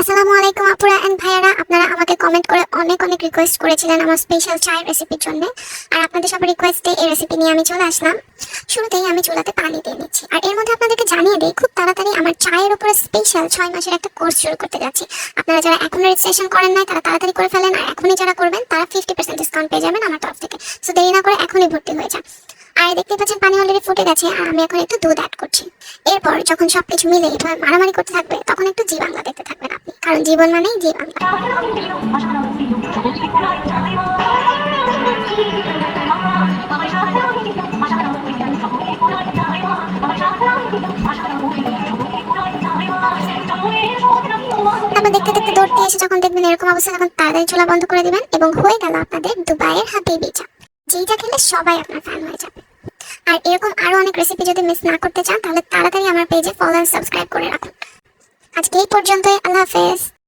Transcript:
আসসালামু আলাইকুম আপুরা এন্ড ভাইয়ারা, আপনারা আমাকে কমেন্ট করে অনেক অনেক রিকোয়েস্ট করেছিলেন আমার স্পেশাল চায়ের রেসিপির জন্য। আর আপনাদের সবার রিকোয়েস্টে এই রেসিপি নিয়ে আমি চলে আসলাম। শুরুতেই আমি চুলাতে পানি দিয়ে নিচ্ছি, আর এর মধ্যে আপনাদেরকে জানিয়ে দিই খুব তাড়াতাড়ি আমার চায়ের উপরে স্পেশাল 6 মাসের একটা কোর্স শুরু করতে যাচ্ছি। আপনারা যারা এখনো রেজিস্ট্রেশন করেন নাই তারা তাড়াতাড়ি করে ফেলেন, আর এখনই যারা করবেন তারা 50% ডিসকাউন্ট পেয়ে যাবেন আমার তরফ থেকে। সো দেরি না করে এখনই ভর্তি হয়ে যান। আর দেখতে পাচ্ছেন পানি অলরেডি ফুটে গেছে, আর আমি এখন একটু দুধ অ্যাড করছি। এরপর যখন সবকিছু মিলে এভাবে মারামারি করতে থাকবে তখন একটু জি বাংলা দেখতে থাকবেন আপনি, কারণ জীবন মানেই জি বাংলা। তারপর দেখতে দেখতে দৌড়তে এসে যখন দেখবেন এরকম অবস্থা, তখন তাড়াতাড়ি চুলা বন্ধ করে দিবেন এবং হয়ে গেল আপনাদের দুবাইয়ের হাবিবি চা। যেইটা খেলে সবাই আপনার ফ্যান হয়ে যাবে। আর এরকম আরো অনেক রেসিপি যদি মিস না করতে চান তাহলে তাড়াতাড়ি আমার পেজে ফলো এন্ড সাবস্ক্রাইব করে রাখুন। আজকে এই পর্যন্তই, আল্লাহ হাফেজ।